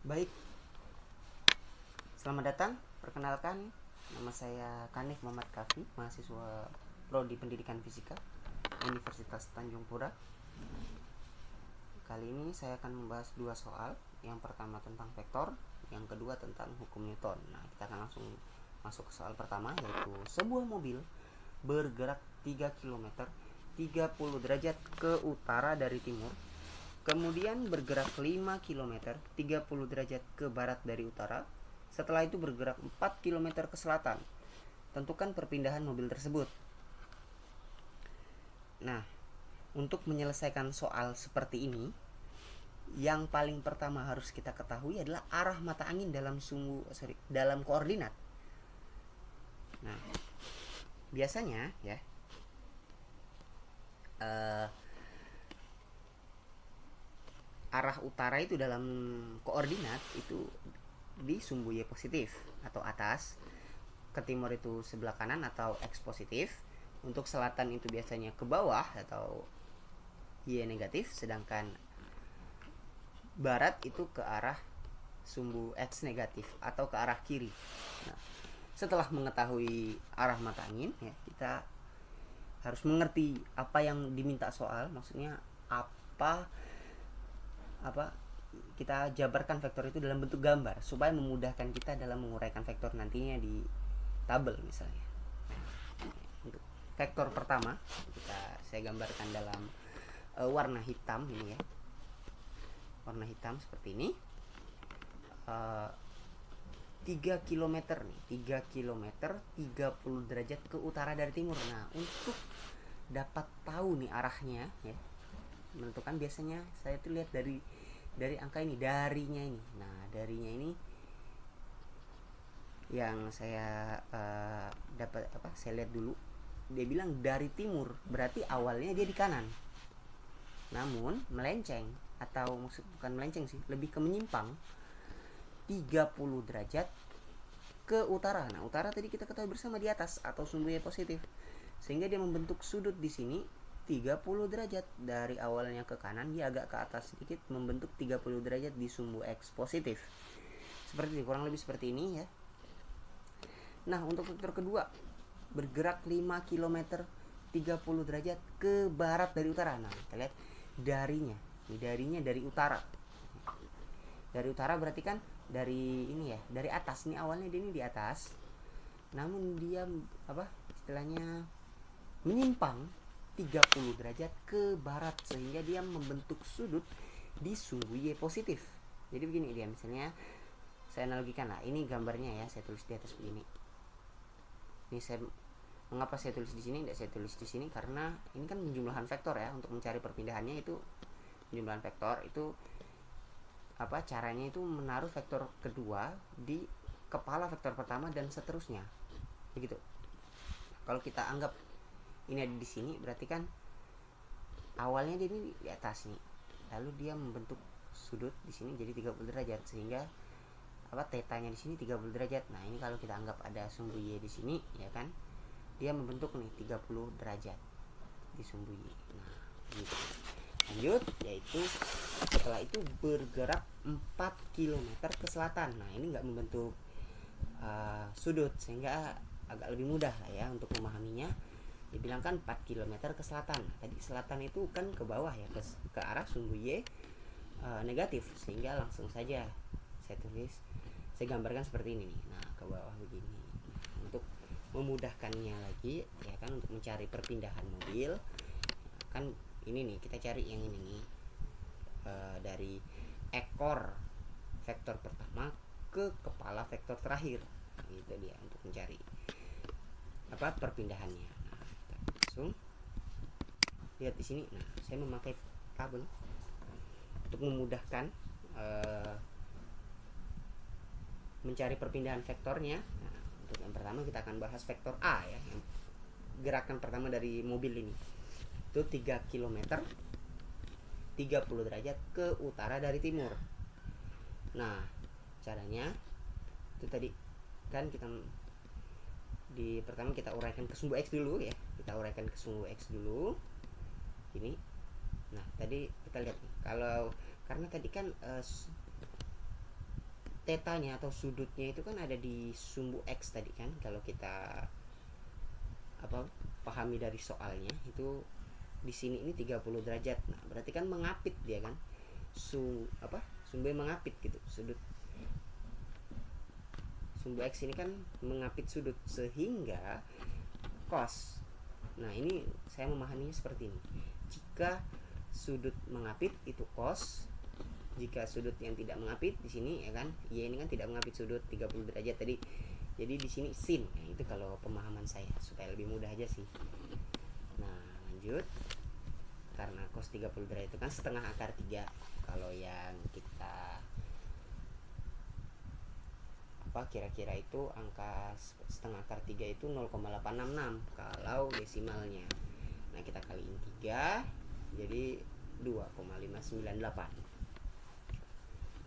Baik, selamat datang. Perkenalkan, nama saya Kanif Muhammad Kafi, mahasiswa Prodi Pendidikan Fisika Universitas Tanjung Pura. Kali ini saya akan membahas dua soal. Yang pertama tentang vektor, yang kedua tentang hukum Newton. Nah, kita akan langsung masuk ke soal pertama, yaitu sebuah mobil bergerak 3 km 30 derajat ke utara dari timur, kemudian bergerak 5 km 30 derajat ke barat dari utara. Setelah itu bergerak 4 km ke selatan. Tentukan perpindahan mobil tersebut. Nah, untuk menyelesaikan soal seperti ini, yang paling pertama harus kita ketahui adalah arah mata angin dalam koordinat. Nah, biasanya ya arah utara itu dalam koordinat itu di sumbu Y positif atau atas, ke timur itu sebelah kanan atau X positif, untuk selatan itu biasanya ke bawah atau Y negatif, sedangkan barat itu ke arah sumbu X negatif atau ke arah kiri. Nah, setelah mengetahui arah mata angin ya, kita harus mengerti apa yang diminta soal, maksudnya apa kita jabarkan vektor itu dalam bentuk gambar supaya memudahkan kita dalam menguraikan vektor nantinya di tabel misalnya. Untuk vektor pertama saya gambarkan dalam warna hitam ini ya, warna hitam seperti ini. 3 km nih, 3 km 30 derajat ke utara dari timur. Nah, untuk dapat tahu nih arahnya ya, menentukan biasanya saya tuh lihat dari angka ini, darinya ini. Nah, darinya ini yang saya saya lihat dulu, dia bilang dari timur, berarti awalnya dia di kanan, namun melenceng, atau maksud bukan melenceng sih, lebih ke menyimpang 30 derajat ke utara. Nah, utara tadi kita ketahui bersama di atas atau sumbu Y positif, sehingga dia membentuk sudut di sini 30 derajat. Dari awalnya ke kanan, dia agak ke atas sedikit, membentuk 30 derajat di sumbu X positif. Seperti ini, kurang lebih seperti ini ya. Nah, untuk vektor kedua, bergerak 5 km 30 derajat ke barat dari utara. Nah, kita lihat darinya. Ini darinya dari utara. Dari utara berarti kan dari ini ya, dari atas. Ini awalnya dia ini di atas, namun dia istilahnya menyimpang 30 derajat ke barat, sehingga dia membentuk sudut di sumbu Y positif. Jadi begini dia, misalnya saya analogikan lah, ini gambarnya ya, saya tulis di atas begini. Ini mengapa saya tulis di sini, tidak saya tulis di sini, karena ini kan penjumlahan vektor ya. Untuk mencari perpindahannya itu penjumlahan vektor itu caranya itu menaruh vektor kedua di kepala vektor pertama dan seterusnya, begitu. Kalau kita anggap ini ada di sini, berarti kan awalnya dia ini di atas nih, lalu dia membentuk sudut di sini jadi 30 derajat, sehingga tetanya di sini 30 derajat. Nah, ini kalau kita anggap ada sumbu Y di sini ya kan, dia membentuk nih 30 derajat di sumbu Y. Nah, gitu. Lanjut, yaitu setelah itu bergerak 4 km ke selatan. Nah, ini nggak membentuk sudut, sehingga agak lebih mudah lah ya untuk memahaminya. Dibilangkan 4 km ke selatan. Tadi selatan itu kan ke bawah ya, ke arah sumbu Y negatif, sehingga langsung saja saya gambarkan seperti ini nih. Nah, ke bawah begini. Nah, untuk memudahkannya lagi ya kan, untuk mencari perpindahan mobil kan, ini nih kita cari yang ini nih, dari ekor vektor pertama ke kepala vektor terakhir. Nah, itu dia untuk mencari perpindahannya. Nah, kita langsung lihat di sini. Nah, saya memakai tabel untuk memudahkan mencari perpindahan vektornya. Nah, untuk yang pertama kita akan bahas vektor A ya, yang gerakan pertama dari mobil ini. Itu 3 km 30 derajat ke utara dari timur. Nah, caranya itu tadi kan, kita di pertama kita uraikan ke sumbu X dulu ya. Kita uraikan ke sumbu X dulu. Ini. Nah, tadi kita lihat nih, kalau karena tadi kan tetanya atau sudutnya itu kan ada di sumbu X tadi kan, kalau kita pahami dari soalnya itu di sini ini 30 derajat. Nah, berarti kan mengapit dia kan. Sumbu mengapit gitu. Sudut sumbu X ini kan mengapit sudut sehingga cos. Nah, ini saya memahaminya seperti ini. Jika sudut mengapit itu cos. Jika sudut yang tidak mengapit di sini ya kan, Y ini kan tidak mengapit sudut 30 derajat tadi. Jadi di sini sin. Nah, itu kalau pemahaman saya supaya lebih mudah aja sih. Nah, lanjut. Karena cos 30 derajat itu kan setengah akar 3. Kalau yang kita kira-kira itu angka setengah akar 3 itu 0,866 kalau desimalnya. Nah, kita kaliin 3 jadi 2,598.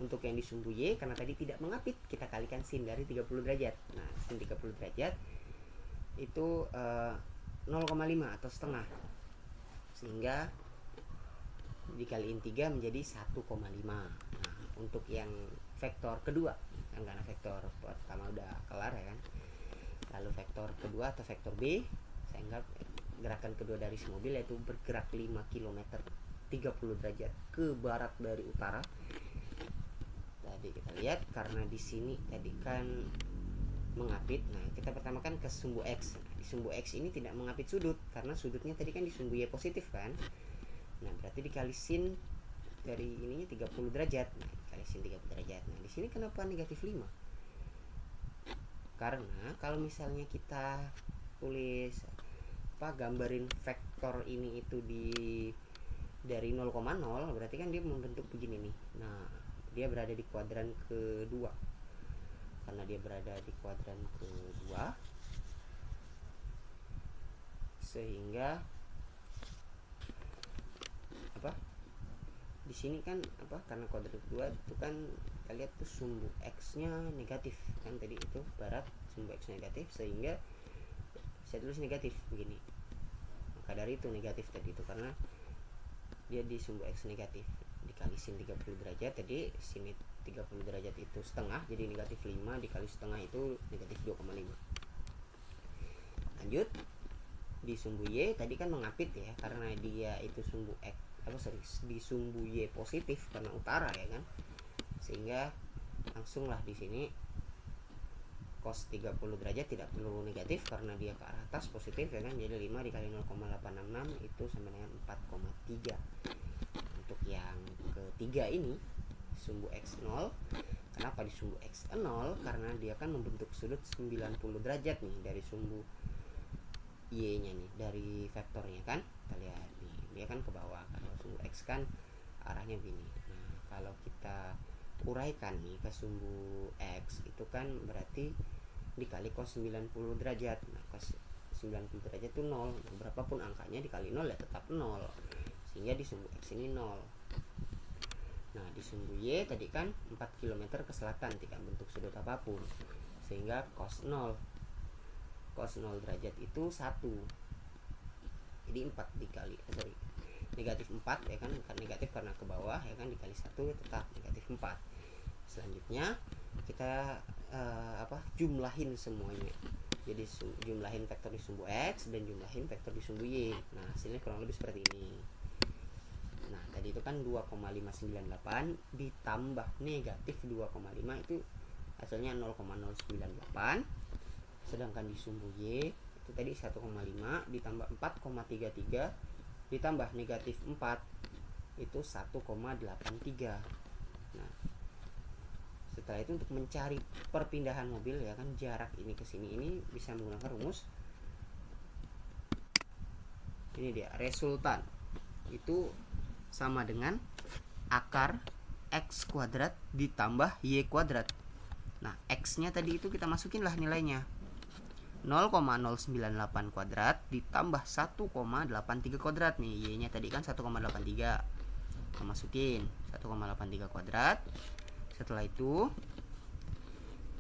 Untuk yang di sumbu Y, karena tadi tidak mengapit, kita kalikan sin dari 30 derajat. Nah, sin 30 derajat itu 0,5 atau setengah. Sehingga dikaliin 3 menjadi 1,5. Nah, untuk yang vektor kedua, kan karena vektor pertama udah kelar ya kan. Lalu vektor kedua atau vektor B, saya anggap gerakan kedua dari si mobil yaitu bergerak 5 km 30 derajat ke barat dari utara. Tadi kita lihat karena di sini tadi kan mengapit. Nah, kita pertama kan ke sumbu X. Nah, di sumbu X ini tidak mengapit sudut karena sudutnya tadi kan di sumbu Y positif kan. Nah, berarti dikali sin dari ininya 30 derajat. Nah, dikali sin 30 derajat. Nah, di sini kenapa negatif 5? Karena kalau misalnya kita tulis gambarin vektor ini itu dari 0,0 berarti kan dia membentuk begini nih. Nah, dia berada di kuadran kedua. Karena dia berada di kuadran kedua, sehingga di sini kan karena kuadran kedua itu kan kita lihat tuh sumbu X-nya negatif kan, tadi itu barat sumbu X negatif, sehingga saya tulis negatif begini. Maka dari itu negatif tadi itu karena dia di sumbu X negatif. Dikali sin 30 derajat, tadi sin 30 derajat itu setengah, jadi negatif 5 dikali setengah itu negatif 2,5. Lanjut, di sumbu Y tadi kan mengapit ya, karena dia itu sumbu X di sumbu Y positif karena utara ya kan, sehingga langsunglah di sini cos 30 derajat tidak perlu negatif karena dia ke arah atas positif ya kan, jadi 5 dikali 0,866 itu sama dengan 4,3. Untuk yang ketiga ini sumbu X0, kenapa di sumbu X0? Karena dia kan membentuk sudut 90 derajat nih dari sumbu Y nya nih, dari vektornya kan, kita lihat nih dia kan ke bawah. Kalau sumbu X kan arahnya begini. Nah, kalau kita uraikan nih ke sumbu X itu kan berarti dikali cos 90 derajat. Nah, cos 90 derajat itu 0. Nah, berapapun angkanya dikali 0 ya tetap 0, sehingga di sumbu X ini 0. Nah, di sumbu Y tadi kan 4 km ke selatan, tidak bentuk sudut apapun, sehingga cos 0 derajat itu 1. Jadi 4 dikali negatif 4 ya kan, negatif karena ke bawah ya kan, dikali 1 tetap negatif 4. Selanjutnya kita jumlahin semuanya. Jadi jumlahin vektor di sumbu X dan jumlahin vektor di sumbu Y. Nah, hasilnya kurang lebih seperti ini. Nah, tadi itu kan 2,598 ditambah negatif 2,5 itu hasilnya 0,098. Sedangkan di sumbu Y itu tadi 1,5 ditambah 4,33 ditambah negatif 4 itu 1,83. Nah, setelah itu untuk mencari perpindahan mobil ya kan, jarak ini ke sini ini bisa menggunakan rumus. Ini dia, resultan itu sama dengan akar X kuadrat ditambah Y kuadrat. Nah, X nya tadi itu kita masukin lah nilainya 0,098 kuadrat ditambah 1,83 kuadrat nih. Y nya tadi kan 1,83, kita masukin 1,83 kuadrat. Setelah itu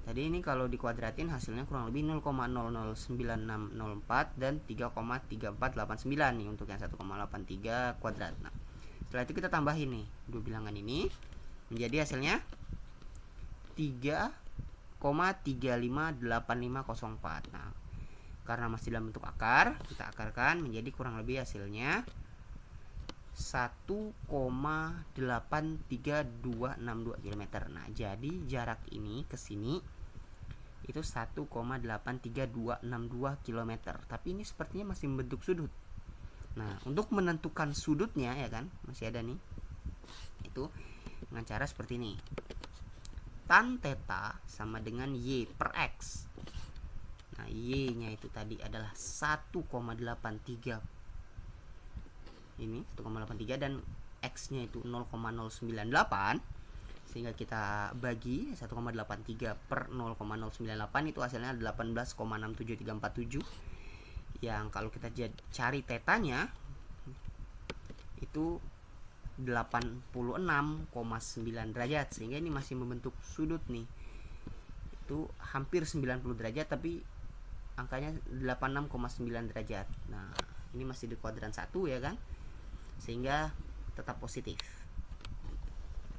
tadi ini kalau dikuadratin hasilnya kurang lebih 0,009604 dan 3,3489 nih untuk yang 1,83 kuadrat. Nah, setelah itu kita tambahin nih dua bilangan ini menjadi hasilnya 3,358504. Nah, karena masih dalam bentuk akar, kita akarkan menjadi kurang lebih hasilnya 1,83262 km. Nah, jadi jarak ini ke sini itu 1,83262 km. Tapi ini sepertinya masih membentuk sudut. Nah, untuk menentukan sudutnya ya kan, masih ada nih. Itu dengan cara seperti ini. Tan theta sama dengan Y per X. Nah, Y-nya itu tadi adalah 1,83. Ini 1,83 dan X-nya itu 0,098. Sehingga kita bagi 1,83 per 0,098 itu hasilnya 18,67347. Yang kalau kita cari tetanya itu 86,9 derajat, sehingga ini masih membentuk sudut nih. Itu hampir 90 derajat tapi angkanya 86,9 derajat. Nah, ini masih di kuadran 1 ya kan, sehingga tetap positif.